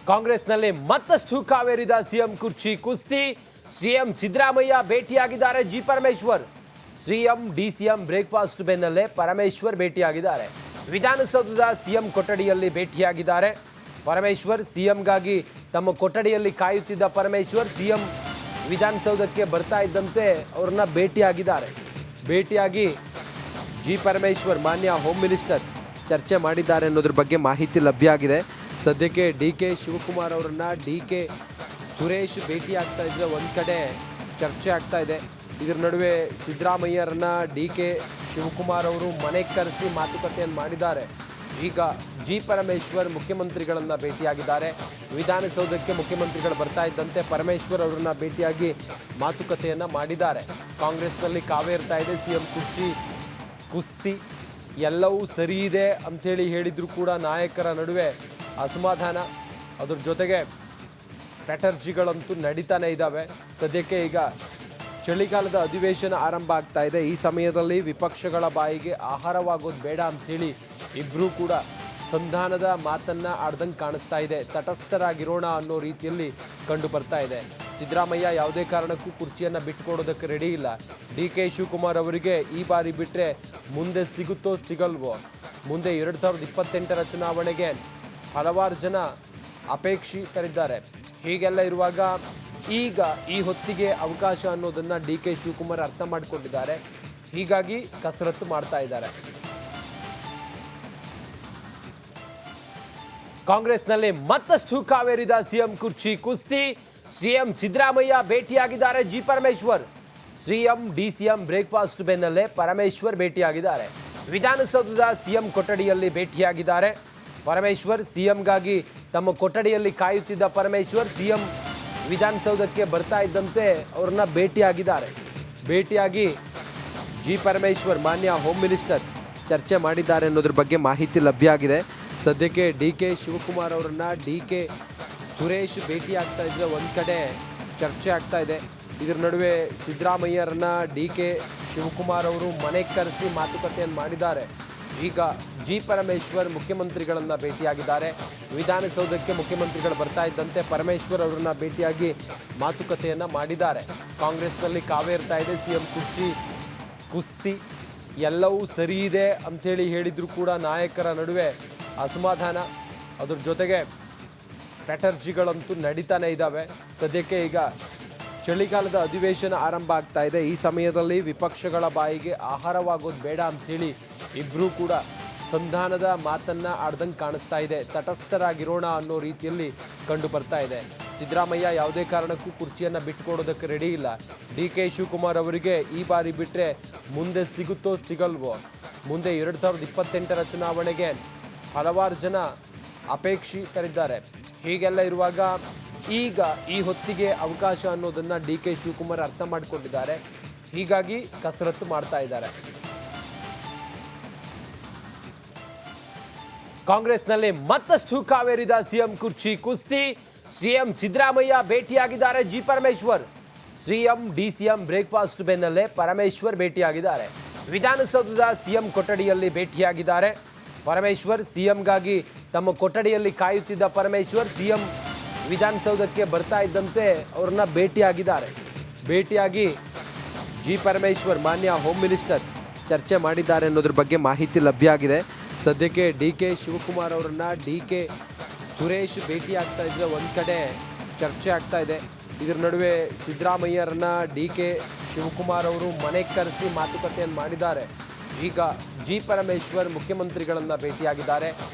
ಕಾಂಗ್ರೆಸ್ನಲ್ಲಿ ಮತ್ತಷ್ಟು ಕಾವೇರಿದ ಸಿಎಂ ಕುರ್ಚಿ ಕುಸ್ತಿ. ಸಿಎಂ ಸಿದ್ದರಾಮಯ್ಯ ಭೇಟಿಯಾಗಿದ್ದಾರೆ G Parameshwar. CM DCM breakfast ಬೆನ್ನಲ್ಲೇ ಪರಮೇಶ್ವರ್ ಭೇಟಿಯಾಗಿದ್ದಾರೆ. ವಿಧಾನಸೌಧದ ಸಿಎಂ ಕೊಠಡಿಯಲ್ಲಿ ಭೇಟಿಯಾಗಿದ್ದಾರೆ ಪರಮೇಶ್ವರ್. ಸಿಎಂಗಾಗಿ ತಮ್ಮ ಕೊಠಡಿಯಲ್ಲಿ ಕಾಯುತ್ತಿದ್ದ ಪರಮೇಶ್ವರ್ ಸಿಎಂ ವಿಧಾನಸೌಧಕ್ಕೆ ಬರ್ತಾ ಇದ್ದಂತೆ ಅವರನ್ನ ಭೇಟಿಯಾಗಿದ್ದಾರೆ. ಭೇಟಿಯಾಗಿ ಜಿ ಪರಮೇಶ್ವರ್ ಮಾನ್ಯ ಹೋಮ್ ಮಿನಿಸ್ಟರ್ ಚರ್ಚೆ ಮಾಡಿದ್ದಾರೆ ಅನ್ನೋದ್ರ ಬಗ್ಗೆ ಮಾಹಿತಿ ಲಭ್ಯ ಆಗಿದೆ. ಸದ್ಯಕ್ಕೆ ಡಿ ಕೆ ಶಿವಕುಮಾರ್ ಅವರನ್ನ ಡಿ ಕೆ ಸುರೇಶ್ ಭೇಟಿ ಆಗ್ತಾ ಇದ್ರೆ ಒಂದು ಕಡೆ ಚರ್ಚೆ ಆಗ್ತಾ ಇದೆ. ಇದರ ನಡುವೆ ಸಿದ್ದರಾಮಯ್ಯರನ್ನ ಡಿ ಕೆ ಶಿವಕುಮಾರ್ ಅವರು ಮನೆಗೆ ಕರೆಸಿ ಮಾತುಕತೆಯನ್ನು ಮಾಡಿದ್ದಾರೆ. ಈಗ ಜಿ ಪರಮೇಶ್ವರ್ ಮುಖ್ಯಮಂತ್ರಿಗಳನ್ನ ಭೇಟಿಯಾಗಿದ್ದಾರೆ. ವಿಧಾನಸೌಧಕ್ಕೆ ಮುಖ್ಯಮಂತ್ರಿಗಳು ಬರ್ತಾ ಇದ್ದಂತೆ ಪರಮೇಶ್ವರ್ ಅವರನ್ನ ಭೇಟಿಯಾಗಿ ಮಾತುಕತೆಯನ್ನ ಮಾಡಿದ್ದಾರೆ. ಕಾಂಗ್ರೆಸ್ನಲ್ಲಿ ಕಾವೇರ್ತಾ ಇದೆ ಸಿಎಂ ಕುರ್ಚಿ ಕುಸ್ತಿ. ಎಲ್ಲವೂ ಸರಿ ಇದೆ ಅಂಥೇಳಿ ಹೇಳಿದ್ರು ಕೂಡ ನಾಯಕರ ನಡುವೆ ಅಸಮಾಧಾನ, ಅದ್ರ ಜೊತೆಗೆ ಸ್ಟ್ರಾಟರ್ಜಿಗಳಂತೂ ನಡೀತಾನೆ ಇದ್ದಾವೆ. ಸದ್ಯಕ್ಕೆ ಈಗ ಚಳಿಗಾಲದ ಅಧಿವೇಶನ ಆರಂಭ ಆಗ್ತಾ ಇದೆ. ಈ ಸಮಯದಲ್ಲಿ ವಿಪಕ್ಷಗಳ ಬಾಯಿಗೆ ಆಹಾರವಾಗೋದು ಬೇಡ ಅಂಥೇಳಿ ಇಬ್ಬರೂ ಕೂಡ ಸಂಧಾನದ ಮಾತನ್ನ ಆಡ್ದಂಗೆ ಕಾಣಿಸ್ತಾ ಇದೆ. ತಟಸ್ಥರಾಗಿರೋಣ ಅನ್ನೋ ರೀತಿಯಲ್ಲಿ ಕಂಡು ಬರ್ತಾ ಇದೆ. ಸಿದ್ದರಾಮಯ್ಯ ಯಾವುದೇ ಕಾರಣಕ್ಕೂ ಕುರ್ಚಿಯನ್ನು ಬಿಟ್ಟುಕೊಡೋದಕ್ಕೆ ರೆಡಿ ಇಲ್ಲ. ಡಿ ಕೆ ಶಿವಕುಮಾರ್ ಅವರಿಗೆ ಈ ಬಾರಿ ಬಿಟ್ಟರೆ ಮುಂದೆ ಸಿಗುತ್ತೋ ಸಿಗಲ್ವೋ, ಮುಂದೆ 2028ರ ಚುನಾವಣೆಗೆ ಹಲವಾರು ಜನ ಅಪೇಕ್ಷಿತರಿದ್ದಾರೆ. ಹೀಗೆಲ್ಲ ಇರುವಾಗ ಈಗ ಈ ಹೊತ್ತಿಗೆ ಅವಕಾಶ ಅನ್ನೋದನ್ನ ಡಿ ಕೆ ಶಿವಕುಮಾರ್ ಅರ್ಥ ಮಾಡಿಕೊಂಡಿದ್ದಾರೆ. ಹೀಗಾಗಿ ಕಸರತ್ತು ಮಾಡ್ತಾ ಇದ್ದಾರೆ. ಕಾಂಗ್ರೆಸ್ನಲ್ಲಿ ಮತ್ತಷ್ಟು ಕಾವೇರಿದ ಸಿಎಂ ಕುರ್ಚಿ ಕುಸ್ತಿ. ಸಿಎಂ ಸಿದ್ದರಾಮಯ್ಯ ಭೇಟಿಯಾಗಿದ್ದಾರೆ G Parameshwar. CM DCM breakfast ಬೆನ್ನಲ್ಲೇ ಪರಮೇಶ್ವರ್ ಭೇಟಿಯಾಗಿದ್ದಾರೆ. ವಿಧಾನಸೌಧದ ಸಿಎಂ ಕೊಠಡಿಯಲ್ಲಿ ಭೇಟಿಯಾಗಿದ್ದಾರೆ ಪರಮೇಶ್ವರ್. ಸಿಎಂಗಾಗಿ ತಮ್ಮ ಕೊಠಡಿಯಲ್ಲಿ ಕಾಯುತ್ತಿದ್ದ ಪರಮೇಶ್ವರ್ ಸಿಎಂ ವಿಧಾನಸೌಧಕ್ಕೆ ಬರ್ತಾ ಇದ್ದಂತೆ ಅವರನ್ನ ಭೇಟಿಯಾಗಿದ್ದಾರೆ. ಭೇಟಿಯಾಗಿ ಜಿ ಪರಮೇಶ್ವರ್ ಮಾನ್ಯ ಹೋಮ್ ಮಿನಿಸ್ಟರ್ ಚರ್ಚೆ ಮಾಡಿದ್ದಾರೆ ಅನ್ನೋದ್ರ ಬಗ್ಗೆ ಮಾಹಿತಿ ಲಭ್ಯ ಆಗಿದೆ. ಸದ್ಯಕ್ಕೆ ಡಿ ಕೆ ಶಿವಕುಮಾರ್ ಅವರನ್ನ ಡಿ ಕೆ ಸುರೇಶ್ ಭೇಟಿ ಆಗ್ತಾ ಇದ್ರೆ ಒಂದು ಕಡೆ ಚರ್ಚೆ ಆಗ್ತಾ ಇದೆ. ಇದರ ನಡುವೆ ಸಿದ್ದರಾಮಯ್ಯರನ್ನ ಡಿ ಕೆ ಶಿವಕುಮಾರ್ ಅವರು ಮನೆಗೆ ಕರೆಸಿ ಮಾತುಕತೆಯನ್ನು ಮಾಡಿದ್ದಾರೆ. ಈಗ ಜಿ ಪರಮೇಶ್ವರ್ ಮುಖ್ಯಮಂತ್ರಿಗಳನ್ನ ಭೇಟಿಯಾಗಿದ್ದಾರೆ. ವಿಧಾನಸೌಧಕ್ಕೆ ಮುಖ್ಯಮಂತ್ರಿಗಳು ಬರ್ತಾ ಇದ್ದಂತೆ ಪರಮೇಶ್ವರ್ ಅವರನ್ನ ಭೇಟಿಯಾಗಿ ಮಾತುಕತೆಯನ್ನ ಮಾಡಿದ್ದಾರೆ. ಕಾಂಗ್ರೆಸ್ನಲ್ಲಿ ಕಾವೇರ್ತಾ ಇದೆ ಸಿಎಂ ಕುರ್ಚಿ ಕುಸ್ತಿ. ಎಲ್ಲವೂ ಸರಿ ಇದೆ ಅಂಥೇಳಿ ಹೇಳಿದ್ರು ಕೂಡ ನಾಯಕರ ನಡುವೆ ಅಸಮಾಧಾನ, ಅದ್ರ ಜೊತೆಗೆ ಸ್ಟ್ರಾಟರ್ಜಿಗಳಂತೂ ನಡೀತಾನೆ ಇದ್ದಾವೆ. ಸದ್ಯಕ್ಕೆ ಈಗ ಚಳಿಗಾಲದ ಅಧಿವೇಶನ ಆರಂಭ ಆಗ್ತಾ ಇದೆ. ಈ ಸಮಯದಲ್ಲಿ ವಿಪಕ್ಷಗಳ ಬಾಯಿಗೆ ಆಹಾರವಾಗೋದು ಬೇಡ ಅಂಥೇಳಿ ಇಬ್ಬರೂ ಕೂಡ ಸಂಧಾನದ ಮಾತನ್ನ ಆಡ್ದಂಗೆ ಕಾಣಿಸ್ತಾ ಇದೆ. ತಟಸ್ಥರಾಗಿರೋಣ ಅನ್ನೋ ರೀತಿಯಲ್ಲಿ ಕಂಡು ಬರ್ತಾ ಇದೆ. ಸಿದ್ದರಾಮಯ್ಯ ಯಾವುದೇ ಕಾರಣಕ್ಕೂ ಕುರ್ಚಿಯನ್ನು ಬಿಟ್ಟುಕೊಡೋದಕ್ಕೆ ರೆಡಿ ಇಲ್ಲ. ಡಿ ಕೆ ಶಿವಕುಮಾರ್ ಅವರಿಗೆ ಈ ಬಾರಿ ಬಿಟ್ಟರೆ ಮುಂದೆ ಸಿಗುತ್ತೋ ಸಿಗಲ್ವೋ, ಮುಂದೆ 2028ರ ಚುನಾವಣೆಗೆ ಹಲವಾರು ಜನ ಅಪೇಕ್ಷಿತರಿದ್ದಾರೆ. ಹೀಗೆಲ್ಲ ಇರುವಾಗ ಈಗ ಈ ಹೊತ್ತಿಗೆ ಅವಕಾಶ ಅನ್ನೋದನ್ನ ಡಿ ಕೆ ಶಿವಕುಮಾರ್ ಅರ್ಥ ಮಾಡಿಕೊಂಡಿದ್ದಾರೆ. ಹೀಗಾಗಿ ಕಸರತ್ತು ಮಾಡ್ತಾ ಇದ್ದಾರೆ. ಕಾಂಗ್ರೆಸ್ನಲ್ಲಿ ಮತ್ತಷ್ಟು ಕಾವೇರಿದ ಸಿಎಂ ಕುರ್ಚಿ ಕುಸ್ತಿ. ಸಿಎಂ ಸಿದ್ದರಾಮಯ್ಯ ಭೇಟಿಯಾಗಿದ್ದಾರೆ G Parameshwar. CM DCM breakfast ಬೆನ್ನಲ್ಲೇ ಪರಮೇಶ್ವರ್ ಭೇಟಿಯಾಗಿದ್ದಾರೆ. ವಿಧಾನಸೌಧದ ಸಿಎಂ ಕೊಠಡಿಯಲ್ಲಿ ಭೇಟಿಯಾಗಿದ್ದಾರೆ ಪರಮೇಶ್ವರ್. ಸಿಎಂಗಾಗಿ ತಮ್ಮ ಕೊಠಡಿಯಲ್ಲಿ ಕಾಯುತ್ತಿದ್ದ ಪರಮೇಶ್ವರ್ ಸಿಎಂ ವಿಧಾನಸೌಧಕ್ಕೆ ಬರ್ತಾ ಇದ್ದಂತೆ ಅವರನ್ನ ಭೇಟಿಯಾಗಿದ್ದಾರೆ. ಭೇಟಿಯಾಗಿ ಜಿ ಪರಮೇಶ್ವರ್ ಮಾನ್ಯ ಹೋಮ್ ಮಿನಿಸ್ಟರ್ ಚರ್ಚೆ ಮಾಡಿದ್ದಾರೆ ಅನ್ನೋದ್ರ ಬಗ್ಗೆ ಮಾಹಿತಿ ಲಭ್ಯ ಆಗಿದೆ. ಸದ್ಯಕ್ಕೆ ಡಿ ಕೆ ಶಿವಕುಮಾರ್ ಅವರನ್ನ ಡಿ ಕೆ ಸುರೇಶ್ ಭೇಟಿ ಆಗ್ತಾ ಇದ್ರೆ ಒಂದು ಕಡೆ ಚರ್ಚೆ ಆಗ್ತಾ ಇದೆ. ಇದರ ನಡುವೆ ಸಿದ್ದರಾಮಯ್ಯರನ್ನ ಡಿ ಕೆ ಶಿವಕುಮಾರ್ ಅವರು ಮನೆಗೆ ಕರೆಸಿ ಮಾತುಕತೆಯನ್ನು ಮಾಡಿದ್ದಾರೆ. ಈಗ ಜಿ ಪರಮೇಶ್ವರ್ ಮುಖ್ಯಮಂತ್ರಿಗಳನ್ನ ಭೇಟಿಯಾಗಿದ್ದಾರೆ.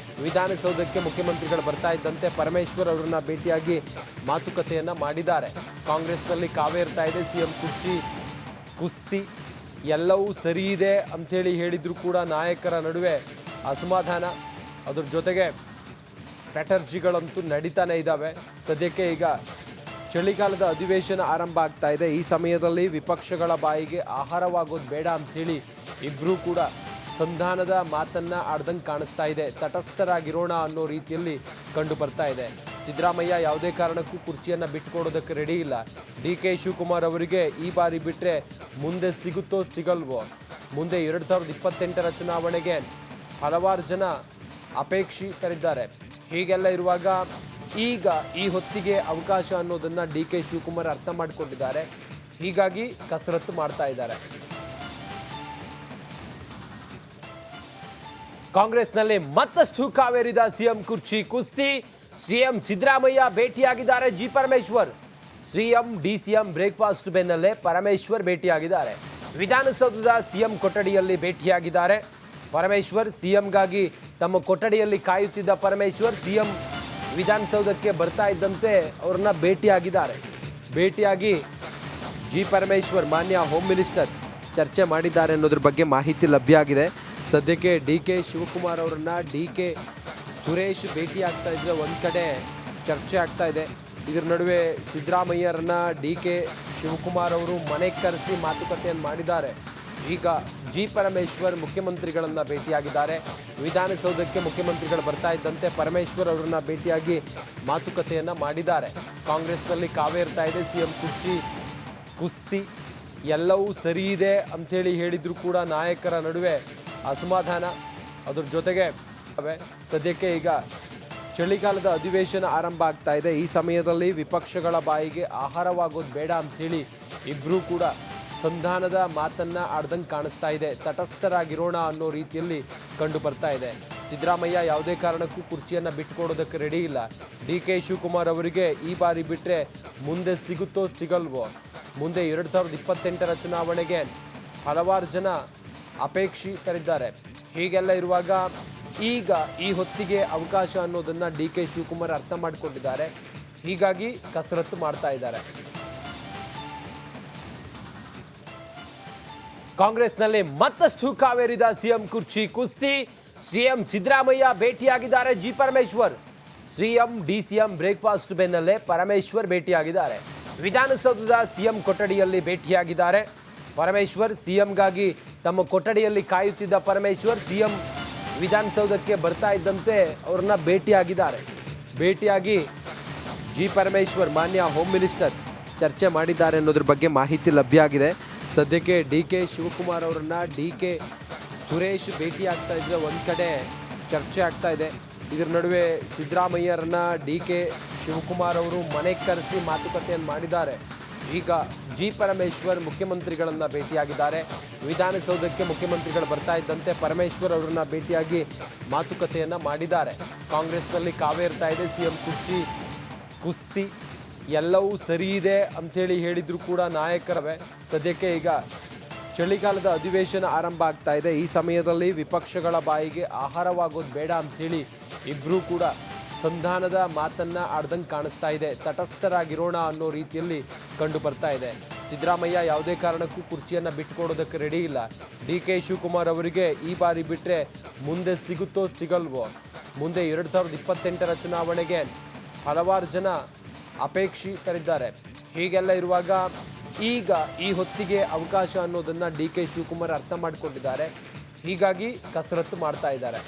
ವಿಧಾನಸೌಧಕ್ಕೆ ಮುಖ್ಯಮಂತ್ರಿಗಳು ಬರ್ತಾ ಇದ್ದಂತೆ ಪರಮೇಶ್ವರ್ ಅವರನ್ನ ಭೇಟಿಯಾಗಿ ಮಾತುಕತೆಯನ್ನ ಮಾಡಿದ್ದಾರೆ. ಕಾಂಗ್ರೆಸ್ನಲ್ಲಿ ಕಾವೇರ್ತಾ ಇದೆ ಸಿಎಂ ಕುರ್ಚಿ ಕುಸ್ತಿ. ಎಲ್ಲವೂ ಸರಿ ಇದೆ ಅಂಥೇಳಿ ಹೇಳಿದ್ರು ಕೂಡ ನಾಯಕರ ನಡುವೆ ಅಸಮಾಧಾನ, ಅದ್ರ ಜೊತೆಗೆ ಸ್ಟ್ರಾಟರ್ಜಿಗಳಂತೂ ನಡೀತಾನೆ ಇದ್ದಾವೆ. ಸದ್ಯಕ್ಕೆ ಈಗ ಚಳಿಗಾಲದ ಅಧಿವೇಶನ ಆರಂಭ ಆಗ್ತಾ ಇದೆ. ಈ ಸಮಯದಲ್ಲಿ ವಿಪಕ್ಷಗಳ ಬಾಯಿಗೆ ಆಹಾರವಾಗೋದು ಬೇಡ ಅಂಥೇಳಿ ಇಬ್ಬರೂ ಕೂಡ ಸಂಧಾನದ ಮಾತನ್ನ ಆಡ್ದಂಗೆ ಕಾಣಿಸ್ತಾ ಇದೆ. ತಟಸ್ಥರಾಗಿರೋಣ ಅನ್ನೋ ರೀತಿಯಲ್ಲಿ ಕಂಡು ಬರ್ತಾ ಇದೆ. ಸಿದ್ದರಾಮಯ್ಯ ಯಾವುದೇ ಕಾರಣಕ್ಕೂ ಕುರ್ಚಿಯನ್ನು ಬಿಟ್ಟುಕೊಡೋದಕ್ಕೆ ರೆಡಿ ಇಲ್ಲ. ಡಿ ಕೆ ಶಿವಕುಮಾರ್ ಅವರಿಗೆ ಈ ಬಾರಿ ಬಿಟ್ಟರೆ ಮುಂದೆ ಸಿಗುತ್ತೋ ಸಿಗಲ್ವೋ, ಮುಂದೆ 2028ರ ಚುನಾವಣೆಗೆ ಹಲವಾರು ಜನ ಅಪೇಕ್ಷಿತರಿದ್ದಾರೆ. ಹೀಗೆಲ್ಲ ಇರುವಾಗ ಈಗ ಈ ಹೊತ್ತಿಗೆ ಅವಕಾಶ ಅನ್ನೋದನ್ನ ಡಿ ಕೆ ಶಿವಕುಮಾರ್ ಅರ್ಥ ಮಾಡಿಕೊಂಡಿದ್ದಾರೆ. ಹೀಗಾಗಿ ಕಸರತ್ತು ಮಾಡ್ತಾ ಇದ್ದಾರೆ. ಕಾಂಗ್ರೆಸ್ನಲ್ಲಿ ಮತ್ತಷ್ಟು ಕಾವೇರಿದ ಸಿಎಂ ಕುರ್ಚಿ ಕುಸ್ತಿ. ಸಿಎಂ ಸಿದ್ದರಾಮಯ್ಯ ಭೇಟಿಯಾಗಿದ್ದಾರೆ G Parameshwar. CM DCM breakfast ಬೆನ್ನಲ್ಲೇ ಪರಮೇಶ್ವರ್ ಭೇಟಿಯಾಗಿದ್ದಾರೆ. ವಿಧಾನಸೌಧದ ಸಿಎಂ ಕೊಠಡಿಯಲ್ಲಿ ಭೇಟಿಯಾಗಿದ್ದಾರೆ ಪರಮೇಶ್ವರ್. ಸಿಎಂಗಾಗಿ ತಮ್ಮ ಕೊಠಡಿಯಲ್ಲಿ ಕಾಯುತ್ತಿದ್ದ ಪರಮೇಶ್ವರ್ ಸಿಎಂ ವಿಧಾನಸೌಧಕ್ಕೆ ಬರ್ತಾ ಇದ್ದಂತೆ ಅವರನ್ನ ಭೇಟಿಯಾಗಿದ್ದಾರೆ. ಭೇಟಿಯಾಗಿ ಜಿ ಪರಮೇಶ್ವರ್ ಮಾನ್ಯ ಹೋಮ್ ಮಿನಿಸ್ಟರ್ ಚರ್ಚೆ ಮಾಡಿದ್ದಾರೆ ಅನ್ನೋದ್ರ ಬಗ್ಗೆ ಮಾಹಿತಿ ಲಭ್ಯ ಆಗಿದೆ. ಸದ್ಯಕ್ಕೆ ಡಿ ಕೆ ಶಿವಕುಮಾರ್ ಅವರನ್ನ ಡಿ ಕೆ ಸುರೇಶ್ ಭೇಟಿ ಆಗ್ತಾ ಇದ್ರೆ ಒಂದು ಕಡೆ ಚರ್ಚೆ ಆಗ್ತಾ ಇದೆ. ಇದರ ನಡುವೆ ಸಿದ್ದರಾಮಯ್ಯರನ್ನ ಡಿ ಕೆ ಶಿವಕುಮಾರ್ ಅವರು ಮನೆಗೆ ಕರೆಸಿ ಮಾತುಕತೆಯನ್ನು ಮಾಡಿದ್ದಾರೆ. ಈಗ ಜಿ ಪರಮೇಶ್ವರ್ ಮುಖ್ಯಮಂತ್ರಿಗಳನ್ನ ಭೇಟಿಯಾಗಿದ್ದಾರೆ. ವಿಧಾನಸೌಧಕ್ಕೆ ಮುಖ್ಯಮಂತ್ರಿಗಳು ಬರ್ತಾ ಇದ್ದಂತೆ ಪರಮೇಶ್ವರ್ ಅವರನ್ನ ಭೇಟಿಯಾಗಿ ಮಾತುಕತೆಯನ್ನ ಮಾಡಿದ್ದಾರೆ. ಕಾಂಗ್ರೆಸ್ನಲ್ಲಿ ಕಾವೇರ್ತಾ ಇದೆ ಸಿಎಂ ಕುರ್ಚಿ ಕುಸ್ತಿ. ಎಲ್ಲವೂ ಸರಿ ಇದೆ ಅಂಥೇಳಿ ಹೇಳಿದ್ರು ಕೂಡ ನಾಯಕರ ನಡುವೆ ಅಸಮಾಧಾನ. ಅದ್ರ ಜೊತೆಗೆ ಸದ್ಯಕ್ಕೆ ಈಗ ಚಳಿಗಾಲದ ಅಧಿವೇಶನ ಆರಂಭ ಆಗ್ತಾ ಇದೆ. ಈ ಸಮಯದಲ್ಲಿ ವಿಪಕ್ಷಗಳ ಬಾಯಿಗೆ ಆಹಾರವಾಗೋದು ಬೇಡ ಅಂಥೇಳಿ ಇಬ್ಬರೂ ಕೂಡ ಸಂಧಾನದ ಮಾತನ್ನ ಆಡ್ದಂಗೆ ಕಾಣಿಸ್ತಾ ಇದೆ. ತಟಸ್ಥರಾಗಿರೋಣ ಅನ್ನೋ ರೀತಿಯಲ್ಲಿ ಕಂಡು ಬರ್ತಾ ಇದೆ. ಸಿದ್ದರಾಮಯ್ಯ ಯಾವುದೇ ಕಾರಣಕ್ಕೂ ಕುರ್ಚಿಯನ್ನು ಬಿಟ್ಟುಕೊಡೋದಕ್ಕೆ ರೆಡಿ ಇಲ್ಲ. ಡಿ ಕೆ ಶಿವಕುಮಾರ್ ಅವರಿಗೆ ಈ ಬಾರಿ ಬಿಟ್ಟರೆ ಮುಂದೆ ಸಿಗುತ್ತೋ ಸಿಗಲ್ವೋ, ಮುಂದೆ 2028ರ ಚುನಾವಣೆಗೆ ಹಲವಾರು ಜನ ಅಪೇಕ್ಷಿತರಿದ್ದಾರೆ. ಹೀಗೆಲ್ಲ ಇರುವಾಗ ಈಗ ಈ ಹೊತ್ತಿಗೆ ಅವಕಾಶ ಅನ್ನೋದನ್ನ ಡಿ ಕೆ ಶಿವಕುಮಾರ್ ಅರ್ಥ ಮಾಡಿಕೊಂಡಿದ್ದಾರೆ. ಹೀಗಾಗಿ ಕಸರತ್ತು ಮಾಡ್ತಾ ಇದ್ದಾರೆ. ಕಾಂಗ್ರೆಸ್ನಲ್ಲಿ ಮತ್ತಷ್ಟು ಕಾವೇರಿದ ಸಿಎಂ ಕುರ್ಚಿ ಕುಸ್ತಿ. ಸಿಎಂ ಸಿದ್ದರಾಮಯ್ಯ ಭೇಟಿಯಾಗಿದ್ದಾರೆ G Parameshwar. CM DCM breakfast ಬೆನ್ನಲ್ಲೇ ಪರಮೇಶ್ವರ್ ಭೇಟಿಯಾಗಿದ್ದಾರೆ. ವಿಧಾನಸೌಧದ ಸಿಎಂ ಕೊಠಡಿಯಲ್ಲಿ ಭೇಟಿಯಾಗಿದ್ದಾರೆ ಪರಮೇಶ್ವರ್. ಸಿಎಂಗಾಗಿ ತಮ್ಮ ಕೊಠಡಿಯಲ್ಲಿ ಕಾಯುತ್ತಿದ್ದ ಪರಮೇಶ್ವರ್ ಸಿಎಂ ವಿಧಾನಸೌಧಕ್ಕೆ ಬರ್ತಾ ಇದ್ದಂತೆ ಅವರನ್ನ ಭೇಟಿಯಾಗಿದ್ದಾರೆ. ಭೇಟಿಯಾಗಿ ಜಿ ಪರಮೇಶ್ವರ್ ಮಾನ್ಯ ಹೋಮ್ ಮಿನಿಸ್ಟರ್ ಚರ್ಚೆ ಮಾಡಿದ್ದಾರೆ ಅನ್ನೋದ್ರ ಬಗ್ಗೆ ಮಾಹಿತಿ ಲಭ್ಯ ಆಗಿದೆ. ಸದ್ಯಕ್ಕೆ ಡಿ ಕೆ ಶಿವಕುಮಾರ್ ಅವರನ್ನ ಡಿ ಕೆ ಸುರೇಶ್ ಭೇಟಿ ಆಗ್ತಾ ಇದ್ರೆ ಒಂದು ಕಡೆ ಚರ್ಚೆ ಆಗ್ತಾ ಇದೆ. ಇದರ ನಡುವೆ ಸಿದ್ದರಾಮಯ್ಯರನ್ನ ಡಿ ಕೆ ಶಿವಕುಮಾರ್ ಅವರು ಮನೆಗೆ ಕರೆಸಿ ಮಾತುಕತೆಯನ್ನು ಮಾಡಿದ್ದಾರೆ. ಈಗ ಜಿ ಪರಮೇಶ್ವರ್ ಮುಖ್ಯಮಂತ್ರಿಗಳನ್ನ ಭೇಟಿಯಾಗಿದ್ದಾರೆ. ವಿಧಾನಸೌಧಕ್ಕೆ ಮುಖ್ಯಮಂತ್ರಿಗಳು ಬರ್ತಾ ಇದ್ದಂತೆ ಪರಮೇಶ್ವರ್ ಅವರನ್ನ ಭೇಟಿಯಾಗಿ ಮಾತುಕತೆಯನ್ನ ಮಾಡಿದ್ದಾರೆ. ಕಾಂಗ್ರೆಸ್ನಲ್ಲಿ ಕಾವೇರ್ತಾ ಇದೆ ಸಿಎಂ ಕುರ್ಚಿ ಕುಸ್ತಿ. ಎಲ್ಲವೂ ಸರಿ ಇದೆ ಅಂಥೇಳಿ ಹೇಳಿದ್ರು ಕೂಡ ನಾಯಕರವೇ. ಸದ್ಯಕ್ಕೆ ಈಗ ಚಳಿಗಾಲದ ಅಧಿವೇಶನ ಆರಂಭ ಆಗ್ತಾ ಇದೆ. ಈ ಸಮಯದಲ್ಲಿ ವಿಪಕ್ಷಗಳ ಬಾಯಿಗೆ ಆಹಾರವಾಗೋದು ಬೇಡ ಅಂಥೇಳಿ ಇಬ್ಬರೂ ಕೂಡ ಸಂಧಾನದ ಮಾತನ್ನ ಆಡ್ದಂಗೆ ಕಾಣಿಸ್ತಾ ಇದೆ. ತಟಸ್ಥರಾಗಿರೋಣ ಅನ್ನೋ ರೀತಿಯಲ್ಲಿ ಕಂಡು ಬರ್ತಾ ಇದೆ. ಸಿದ್ದರಾಮಯ್ಯ ಯಾವುದೇ ಕಾರಣಕ್ಕೂ ಕುರ್ಚಿಯನ್ನು ಬಿಟ್ಟುಕೊಡೋದಕ್ಕೆ ರೆಡಿ ಇಲ್ಲ. ಡಿ ಕೆ ಶಿವಕುಮಾರ್ ಅವರಿಗೆ ಈ ಬಾರಿ ಬಿಟ್ಟರೆ ಮುಂದೆ ಸಿಗುತ್ತೋ ಸಿಗಲ್ವೋ, ಮುಂದೆ 2028ರ ಚುನಾವಣೆಗೆ ಹಲವಾರು ಜನ ಅಪೇಕ್ಷಿತರಿದ್ದಾರೆ. ಹೀಗೆಲ್ಲ ಇರುವಾಗ ಈಗ ಈ ಹೊತ್ತಿಗೆ ಅವಕಾಶ ಅನ್ನೋದನ್ನ ಡಿ ಕೆ ಶಿವಕುಮಾರ್ ಅರ್ಥ ಮಾಡಿಕೊಂಡಿದ್ದಾರೆ. ಹೀಗಾಗಿ ಕಸರತ್ತು ಮಾಡ್ತಾ ಇದ್ದಾರೆ.